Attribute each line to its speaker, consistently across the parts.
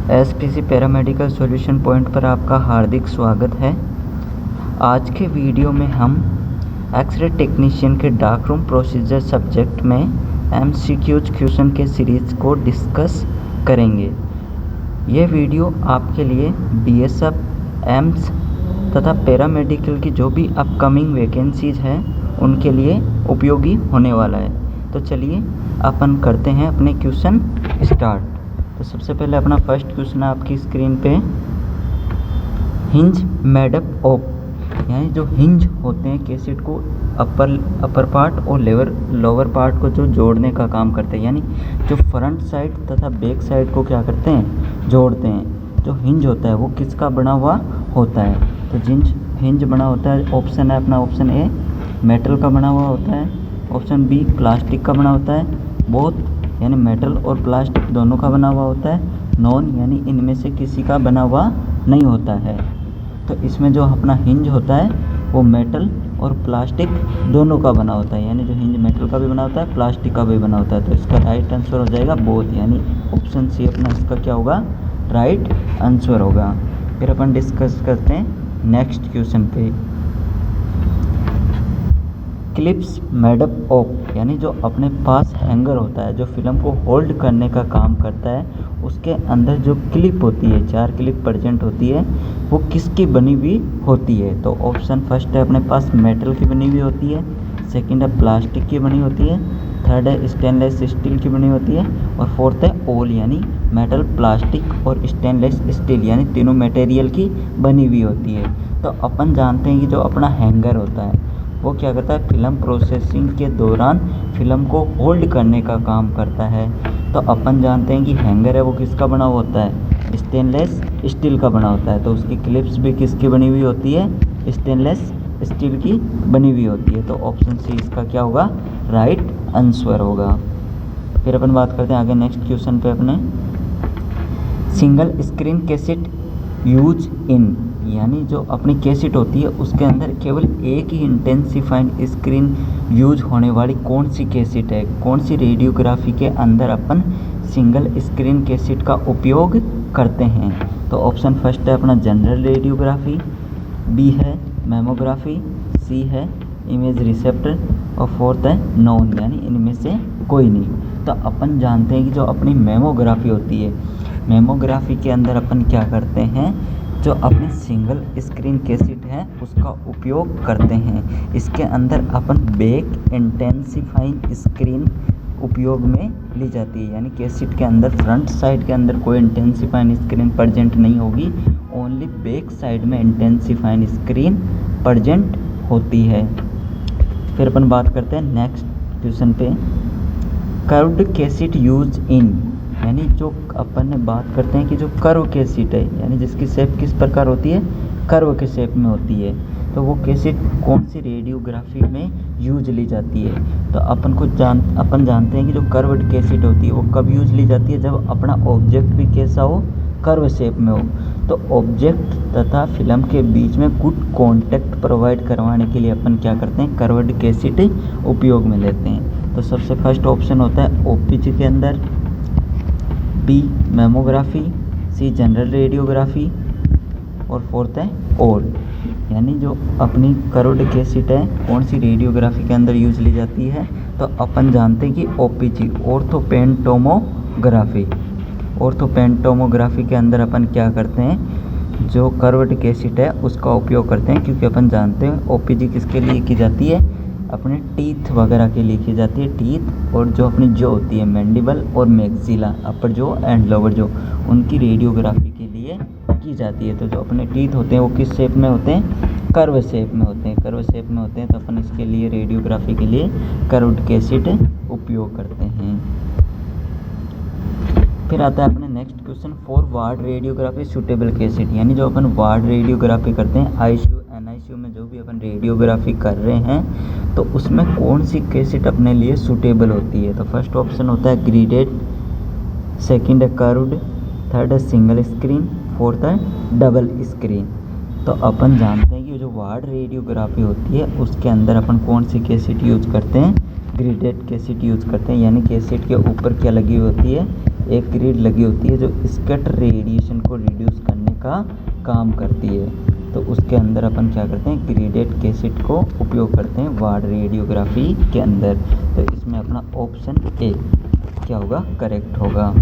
Speaker 1: SPC paramedical solution point पर आपका हार्दिक स्वागत है। आज के वीडियो में हम एक्सरे टेक्नीशियन के डार्क रूम प्रोसीजर सब्जेक्ट में एमसीक्यूज क्वेश्चन के सीरीज़ को डिस्कस करेंगे। यह वीडियो आपके लिए बीएसएफ, एम्स तथा पैरामेडिकल की जो भी अपकमिंग वैकेंसीज हैं उनके लिए उपयोगी होने वाला है। तो चलिए अपन करते हैं अपने क्वेश्चन स्टार्ट। तो सबसे पहले अपना फर्स्ट क्वेश्चन है आपकी स्क्रीन पे, हिंज मेडअप ऑफ, यानी जो हिंज होते हैं कैसेट को अपर पार्ट और लोअर पार्ट को जो जोड़ने का काम करते हैं, यानी जो फ्रंट साइड तथा बैक साइड को क्या करते हैं, जोड़ते हैं। जो हिंज होता है वो किसका बना हुआ होता है? तो हिंज बना होता है, ऑप्शन है अपना ऑप्शन ए मेटल का बना हुआ होता है, ऑप्शन बी प्लास्टिक का बना होता है, बोथ यानी मेटल और प्लास्टिक दोनों का बना हुआ होता है, नॉन यानी इनमें से किसी का बना हुआ नहीं होता है। तो इसमें जो अपना हिंज होता है वो मेटल और प्लास्टिक दोनों का बना होता है, यानी जो हिंज मेटल का भी बना होता है, प्लास्टिक का भी बना होता है। तो इसका राइट आंसर हो जाएगा बोथ, यानी ऑप्शन सी अपना इसका क्या होगा, राइट आंसर होगा। फिर अपन डिस्कस करते हैं नेक्स्ट क्वेश्चन पे, क्लिप्स मेडअप ऑफ, यानी जो अपने पास हैंगर होता है जो फिल्म को होल्ड करने का काम करता है, उसके अंदर जो क्लिप होती है, 4 क्लिप प्रेजेंट होती है, वो किसकी बनी हुई होती है? तो ऑप्शन फर्स्ट है अपने पास मेटल की बनी हुई होती है, सेकंड है प्लास्टिक की बनी होती है, थर्ड है स्टेनलेस स्टील की बनी होती है, और फोर्थ है ऑल यानी मेटल, प्लास्टिक और स्टेनलेस स्टील यानी तीनों मटेरियल की बनी हुई होती है। तो अपन जानते हैं कि जो अपना हैंगर होता है वो क्या करता है, फिल्म प्रोसेसिंग के दौरान फिल्म को होल्ड करने का काम करता है। तो अपन जानते हैं कि हैंगर है वो किसका बना हुआ होता है, स्टेनलेस स्टील का बना होता है। तो उसकी क्लिप्स भी किसकी बनी हुई होती है, स्टेनलेस स्टील की बनी हुई होती है। तो ऑप्शन सी इसका क्या होगा, राइट आंसर होगा। फिर अपन बात करते हैं आगे नेक्स्ट क्वेश्चन पे अपने, single screen cassette use in, यानी जो अपनी कैसेट होती है उसके अंदर केवल एक ही इंटेंसिफाइड स्क्रीन यूज होने वाली कौन सी कैसेट है, कौन सी रेडियोग्राफी के अंदर अपन सिंगल स्क्रीन कैसेट का उपयोग करते हैं? तो ऑप्शन फर्स्ट है अपना जनरल रेडियोग्राफी, बी है मेमोग्राफी, सी है इमेज रिसेप्टर, और फोर्थ है नॉन यानी इनमें से कोई नहीं। तो अपन जानते हैं कि जो अपनी मेमोग्राफी होती है, मेमोग्राफी के अंदर अपन क्या करते हैं, जो अपनी सिंगल स्क्रीन कैसेट है उसका उपयोग करते हैं। इसके अंदर अपन बैक इंटेंसिफाइंग स्क्रीन उपयोग में ली जाती है, यानी कैसेट के अंदर फ्रंट साइड के अंदर कोई इंटेंसिफाइंग स्क्रीन प्रेजेंट नहीं होगी, ओनली बैक साइड में इंटेंसिफाइंग स्क्रीन प्रेजेंट होती है। फिर अपन बात करते हैं नेक्स्ट क्वेश्चन पे, कर्व्ड कैसेट यूज इन, यानी जो अपन ने बात करते हैं कि जो कर्व कैसेट है, यानी जिसकी शेप किस प्रकार होती है, कर्व के शेप में होती है, तो वो कैसेट कौन सी रेडियोग्राफी में यूज ली जाती है? तो अपन जानते हैं कि जो कर्व्ड कैसेट होती है वो कब यूज ली जाती है, जब अपना ऑब्जेक्ट भी कैसा हो, कर्व शेप में हो। तो ऑब्जेक्ट तथा फिल्म के बीच में गुड कॉन्टैक्ट प्रोवाइड करवाने के लिए अपन क्या करते हैं, कर्व्ड कैसेट उपयोग में लेते हैं। तो सबसे फर्स्ट ऑप्शन होता है ओपीजी के अंदर, बी मेमोग्राफी, सी जनरल रेडियोग्राफी, और फोर्थ है ऑल, यानी जो अपनी कर्व्ड कैसेट है कौन सी रेडियोग्राफी के अंदर यूज ली जाती है? तो अपन जानते हैं कि ओपीजी ऑर्थोपेंटोमोग्राफी, ऑर्थोपेंटोमोग्राफी के अंदर अपन क्या करते हैं, जो कर्व्ड कैसेट है उसका उपयोग करते हैं, क्योंकि अपन जानते हैं ओपीजी किसके लिए की जाती है, अपने टीथ वगैरह के लिए की जाती है, टीथ और जो अपनी जो होती है मैंडिबल और मैक्सिला, अपर जो एंड लोअर जो, उनकी रेडियोग्राफी के लिए की जाती है। तो जो अपने टीथ होते हैं वो किस शेप में होते हैं, कर्व शेप में होते हैं, कर्व शेप में होते हैं। तो अपन इसके लिए रेडियोग्राफी के लिए कर्व्ड कैसेट उपयोग करते हैं। फिर आता है अपने next question, for ward radiography suitable cassette, यानी जो अपन वार्ड रेडियोग्राफी करते हैं, आईसीयू एनआईसीयू में जो भी अपन रेडियोग्राफी कर रहे हैं, तो उसमें कौन सी कैसेट अपने लिए सूटेबल होती है? तो फर्स्ट ऑप्शन होता है ग्रीडेड, सेकंड है कर्व्ड, थर्ड है सिंगल स्क्रीन, फोर्थ है डबल स्क्रीन। तो अपन जानते हैं कि जो वार्ड रेडियोग्राफी होती है उसके अंदर अपन कौन सी कैसेट यूज करते हैं, ग्रीडेड कैसेट यूज करते हैं, यानी कैसेट के ऊपर क्या लगी होती है, एक ग्रिड लगी होती है जो स्कैटर रेडिएशन को रिड्यूस करने का काम करती है। तो उसके अंदर अपन क्या करते हैं, ग्रेडेड कैसेट को उपयोग करते हैं वार्ड रेडियोग्राफी के अंदर। तो इसमें अपना ऑप्शन ए क्या होगा, करेक्ट होगा।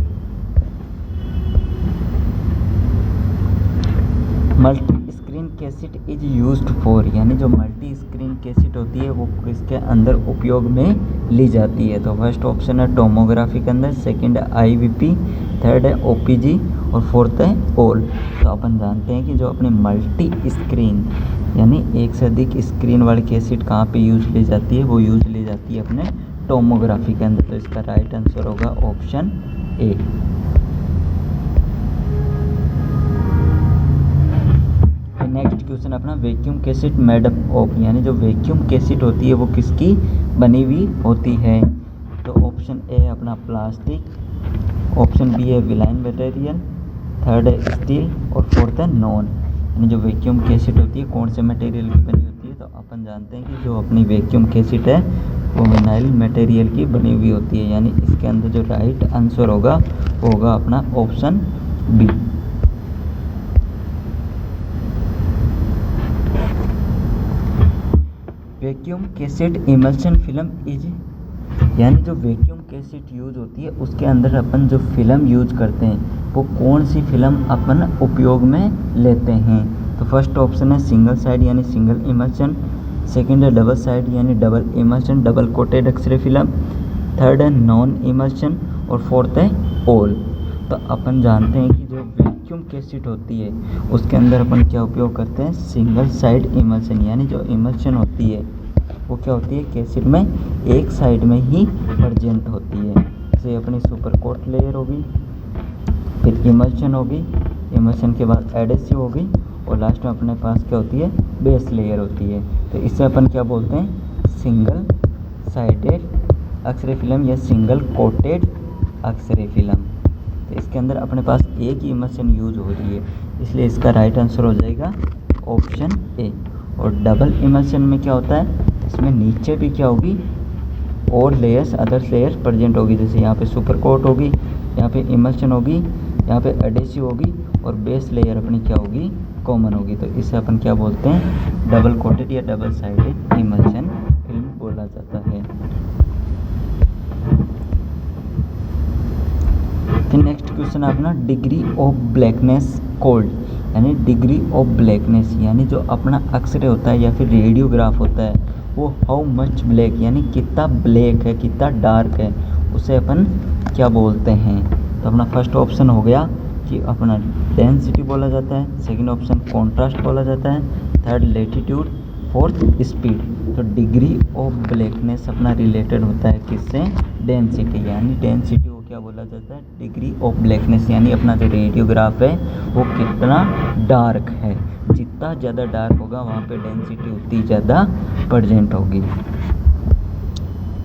Speaker 1: Multi screen cassette is used for, यानी जो मल्टी स्क्रीन कैसेट होती है वो किसके अंदर उपयोग में ली जाती है। तो फर्स्ट ऑप्शन है टोमोग्राफी के अंदर, सेकंड है आईवीपी, थर्ड है ओपीजी और फोर्थ है ओल। तो अपन जानते हैं कि जो अपनी मल्टी स्क्रीन यानी एक से अधिक स्क्रीन वाली कैसेट कहाँ पे यूज ली जाती है, वो यूज ली जाती है अपने टोमोग्राफी के अंदर। तो इसका राइट आंसर होगा ऑप्शन ए। नेक्स्ट क्वेश्चन अपना vacuum cassette made up of, यानी जो वैक्यूम कैसेट होती है वो किसकी बनी हुई होती है। तो ऑप्शन ए अपना प्लास्टिक, ऑप्शन बी है विलाइन मटेरियल, थर्ड है स्टील और फोर्थ है नॉन। यानी जो वैक्यूम कैसेट होती है कौन से मटेरियल की बनी होती है, तो अपन जानते हैं कि जो अपनी वैक्यूम कैसेट है वो विनाइल मटेरियल की बनी हुई होती है। यानी इसके अंदर जो राइट आंसर होगा वो होगा अपना option B. Vacuum cassette emulsion film is, यानी जो वैक्यूम कैसेट यूज होती है उसके अंदर अपन जो फिल्म यूज करते हैं वो कौन सी फिल्म अपन उपयोग में लेते हैं। तो फर्स्ट ऑप्शन है सिंगल साइड यानी सिंगल इमल्शन, सेकंड है डबल साइड यानी double emulsion double coated x ray film, third है नॉन इमल्शन और फोर्थ है ओल। तो अपन जानते हैं कि जो वैक्यूम कैसेट होती है उसके अंदर अपन क्या उपयोग करते हैं, सिंगल साइड इमल्शन, यानी जो इमल्शन होती है वो क्या होती है, कैसेट में एक साइड में ही प्रेजेंट होती है। जैसे अपनी सुपर कोट लेयर होगी, फिर इमल्शन होगी, इमल्शन के बाद एडेसिव होगी और लास्ट में अपने पास क्या होती है, बेस लेयर होती है। तो इससे अपन क्या बोलते हैं, सिंगल साइडेड एक्सरे फिल्म या सिंगल कोटेड एक्सरे फिल्म। तो इसके अंदर अपने पास एक ही इमल्शन यूज हो रही है, इसलिए इसका राइट आंसर हो जाएगा ऑप्शन ए। और डबल इमल्शन में क्या होता है, इसमें नीचे भी क्या होगी, और लेयर्स अदर लेयर्स प्रेजेंट होगी। जैसे यहाँ पे सुपर कोट होगी, यहाँ पे इमल्शन होगी, यहाँ पे एडेसिव होगी और बेस लेयर अपनी क्या होगी, कॉमन होगी। तो इसे अपन क्या बोलते हैं, डबल कोटेड या डबल साइडेड इमल्शन फिल्म बोला जाता है। फिर नेक्स्ट क्वेश्चन है अपना डिग्री ऑफ ब्लैकनेस कोल्ड, यानी डिग्री ऑफ ब्लैकनेस यानी जो अपना एक्सरे होता है या फिर रेडियोग्राफ होता है वो हाउ मच ब्लैक, यानी कितना ब्लैक है, कितना डार्क है, उसे अपन क्या बोलते हैं। तो अपना फर्स्ट ऑप्शन हो गया कि अपना डेंसिटी बोला जाता है, सेकंड ऑप्शन कॉन्ट्रास्ट बोला जाता है, थर्ड लेटीट्यूड, फोर्थ स्पीड। तो डिग्री ऑफ ब्लैकनेस अपना रिलेटेड होता है किससे, डेंसिटी, यानी डेंसिटी को क्या बोला जाता है, डिग्री ऑफ ब्लैकनेस, यानी अपना जो रेडियोग्राफ है वो कितना डार्क है, जितना ज़्यादा डार्क होगा वहाँ पे डेंसिटी उतनी ज़्यादा प्रेजेंट होगी।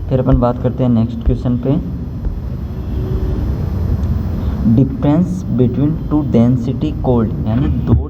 Speaker 1: फिर अपन बात करते हैं नेक्स्ट क्वेश्चन पे, difference between two density cold, यानी दो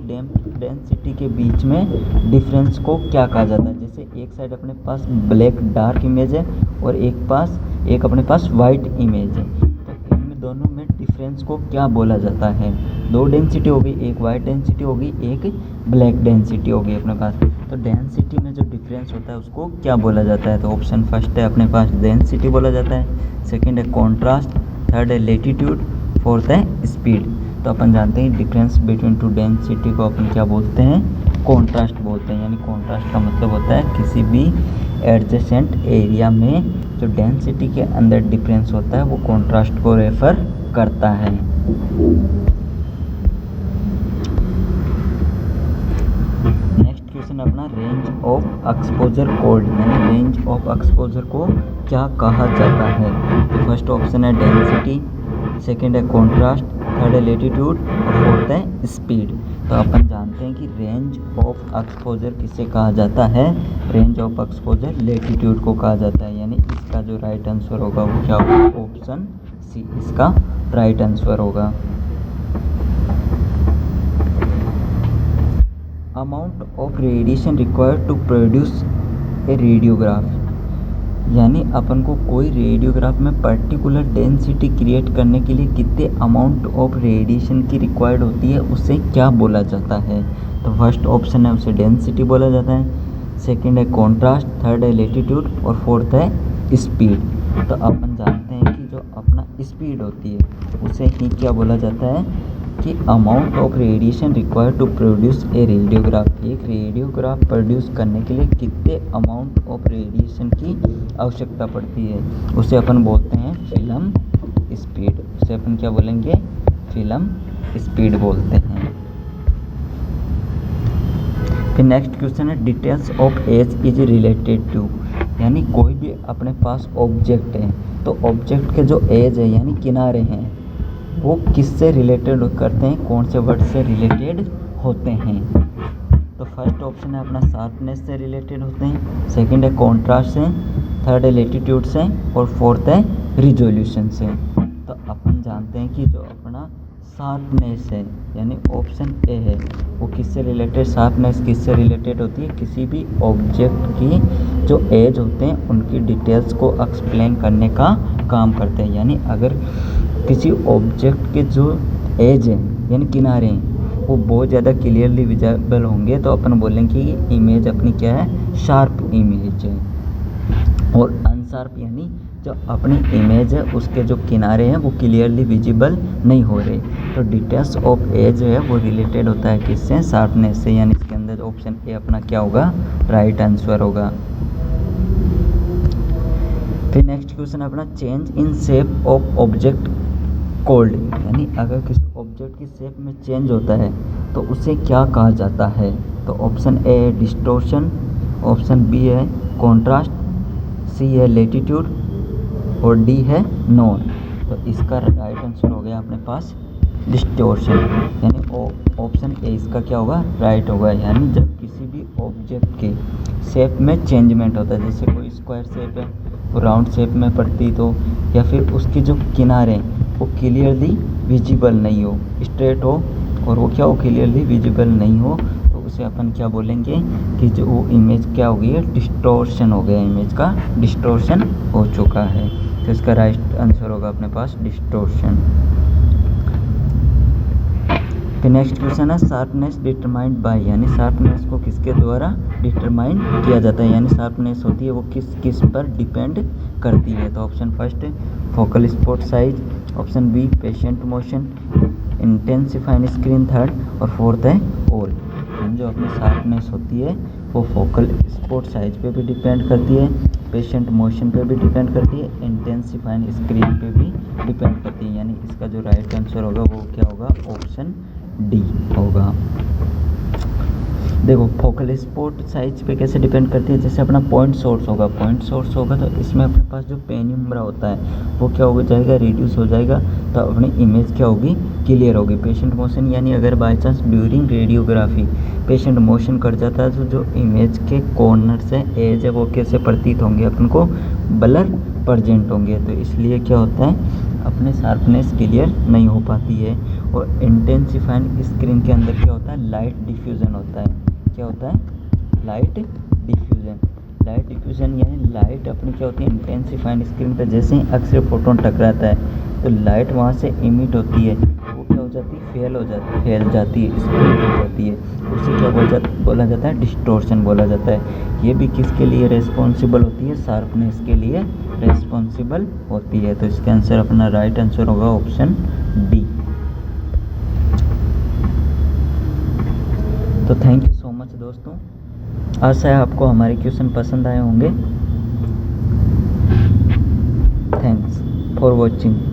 Speaker 1: डेंसिटी के बीच में डिफरेंस को क्या कहा जाता है। जैसे एक साइड अपने पास ब्लैक डार्क इमेज है और एक अपने पास वाइट इमेज है, तो इनमें दोनों में डिफरेंस को क्या बोला जाता है। दो डेंसिटी हो गई, एक वाइट डेंसिटी हो गई, एक ब्लैक डेंसिटी हो गई अपने पास, तो डेंसिटी में जो डिफरेंस होता है उसको क्या बोला जाता है। तो ऑप्शन फर्स्ट है अपने पास डेंसिटी बोला जाता है, सेकंड है कॉन्ट्रास्ट, थर्ड है लेटीट्यूड, फोर्थ है स्पीड। तो अपन जानते हैं डिफरेंस बिटवीन टू डेंसिटी को अपन क्या बोलते हैं, कॉन्ट्रास्ट बोलते हैं। यानी कॉन्ट्रास्ट का मतलब होता है किसी भी एडजेसेंट एरिया में जो डेंसिटी के अंदर डिफरेंस होता है वो कॉन्ट्रास्ट को रेफर करता है। नेक्स्ट क्वेश्चन अपना रेंज ऑफ एक्सपोजर कोल्ड, यानी रेंज ऑफ एक्सपोजर को क्या कहा जाता है। तो फर्स्ट ऑप्शन है डेंसिटी, सेकंड है कॉन्ट्रास्ट, थर्ड है लेटीट्यूड और फोर्थ है स्पीड। तो अपन जानते हैं कि रेंज ऑफ एक्सपोजर किसे कहा जाता है, रेंज ऑफ एक्सपोजर लेटीट्यूड को कहा जाता है। यानी इसका जो राइट आंसर होगा वो क्या होगा, ऑप्शन सी इसका राइट आंसर होगा। Amount of radiation required to produce a radiograph, यानी अपन को कोई रेडियोग्राफ में पर्टिकुलर डेंसिटी क्रिएट करने के लिए कितने अमाउंट ऑफ रेडिएशन की रिक्वायर्ड होती है, उसे क्या बोला जाता है। तो फर्स्ट ऑप्शन है उसे डेंसिटी बोला जाता है, सेकंड है कॉन्ट्रास्ट, थर्ड है लेटीट्यूड और फोर्थ है स्पीड। तो अपन जानते हैं कि जो अपना स्पीड होती है उसे ही क्या बोला जाता है कि amount of radiation required to produce a radiograph. एक रेडियोग्राफ प्रोड्यूस करने के लिए कितने अमाउंट ऑफ रेडिएशन की आवश्यकता पड़ती है, उसे अपन बोलते हैं फिल्म स्पीड। उसे अपन क्या बोलेंगे, फिल्म स्पीड बोलते हैं। फिर नेक्स्ट क्वेश्चन है details of age is related to, यानी कोई भी अपने पास ऑब्जेक्ट है तो ऑब्जेक्ट के जो एज है यानी किनारे हैं वो किससे रिलेटेड करते हैं, कौन से वर्ड से रिलेटेड होते हैं। तो फर्स्ट ऑप्शन है अपना शार्पनेस से रिलेटेड होते हैं, सेकंड है कॉन्ट्रास्ट से, थर्ड है लेटीट्यूड से और फोर्थ है रिजोल्यूशन से। तो अपन जानते हैं कि जो अपना शार्पनेस है यानी ऑप्शन ए है वो किससे रिलेटेड, शार्पनेस किससे रिलेटेड होती है, किसी भी ऑब्जेक्ट की जो एज होते हैं उनकी डिटेल्स को एक्सप्लेन करने का काम करते हैं। यानी अगर किसी ऑब्जेक्ट के जो एज है यानी किनारे हैं वो बहुत ज़्यादा क्लियरली विजिबल होंगे तो अपन बोलेंगे कि इमेज अपनी क्या है, शार्प इमेज है। और अनशार्प यानी जो अपनी इमेज है उसके जो किनारे हैं वो क्लियरली विजिबल नहीं हो रहे। तो डिटेल्स ऑफ एज जो है वो रिलेटेड होता है किससे, शार्पनेस से। यानी इसके अंदर ऑप्शन ए अपना क्या होगा, राइट आंसर होगा। फिर नेक्स्ट क्वेश्चन अपना change in shape of object cold, यानी अगर किसी ऑब्जेक्ट की शेप में चेंज होता है तो उसे क्या कहा जाता है। तो ऑप्शन ए है डिस्टोर्शन, ऑप्शन बी है कॉन्ट्रास्ट, सी है लेटीट्यूड और डी है नॉन। तो इसका राइट आंसर हो गया अपने पास डिस्टोर्शन, यानी ऑप्शन ए इसका क्या होगा, राइट होगा। यानी जब किसी भी ऑब्जेक्ट के शेप में चेंजमेंट होता है, जैसे कोई स्क्वायर शेप है वो राउंड शेप में प्रतीत हो, या फिर उसके जो किनारे वो क्लियरली विजिबल नहीं हो, स्ट्रेट हो और वो क्या हो, क्लियरली विजिबल नहीं हो, तो उसे अपन क्या बोलेंगे कि जो वो इमेज क्या हो गई है, डिस्टोर्शन हो गया, इमेज का डिस्टोर्शन हो चुका है। तो इसका राइट आंसर होगा अपने पास डिस्टोर्शन। फिर नेक्स्ट क्वेश्चन है शार्पनेस डिटरमाइंड बाय, यानी शार्पनेस को किसके द्वारा डिटरमाइन किया जाता है, यानी शार्पनेस होती है वो किस किस पर डिपेंड करती है। तो option first focal spot size, option be patient motion, intensifying screen third और फोर्थ है ऑल। जो अपनी शार्पनेस होती है वो फोकल स्पॉट साइज पे भी डिपेंड करती है, पेशेंट मोशन पे भी डिपेंड करती है, इंटेंसिफाइंग स्क्रीन पे भी डिपेंड करती है। यानी इसका जो राइट आंसर होगा वो क्या होगा, ऑप्शन डी होगा। देखो फोकल स्पॉट साइज पे कैसे डिपेंड करती है, जैसे अपना पॉइंट सोर्स होगा, पॉइंट सोर्स होगा तो इसमें अपने पास जो पेनिम्ब्रा होता है वो क्या हो जाएगा, रिड्यूस हो जाएगा, तो अपनी इमेज क्या होगी, क्लियर होगी। पेशेंट मोशन यानी अगर by chance during radiography patient motion कर जाता है तो जो इमेज के कॉर्नर से एज है वो कैसे प्रतीत होंगे, अपन को ब्लर प्रेजेंट होंगे, तो इसलिए क्या होता है अपने शार्पनेस क्लियर नहीं हो पाती है। और इंटेंसिफाइंग स्क्रीन के अंदर क्या होता है, लाइट डिफ्यूज़न होता है। क्या होता है, लाइट डिफ्यूज़न। लाइट डिफ्यूज़न यानी लाइट अपनी क्या होती है, इंटेंसिफाइंग स्क्रीन पर जैसे ही अक्सर फोटोन टकराता है तो लाइट वहाँ से इमिट होती है, वो क्या हो जाती है, फैल जाती है, स्प्लिट हो जाती है, उसे क्या बोला जाता है, डिस्टॉर्शन बोला जाता है। ये भी किसके लिए रेस्पॉन्सिबल होती है, शार्पनेस के लिए रेस्पॉन्सिबल होती है। तो इसका आंसर अपना राइट आंसर होगा ऑप्शन डी। तो थैंक यू सो मच दोस्तों, आशा है आपको हमारे क्वेश्चन पसंद आए होंगे। Thanks for watching.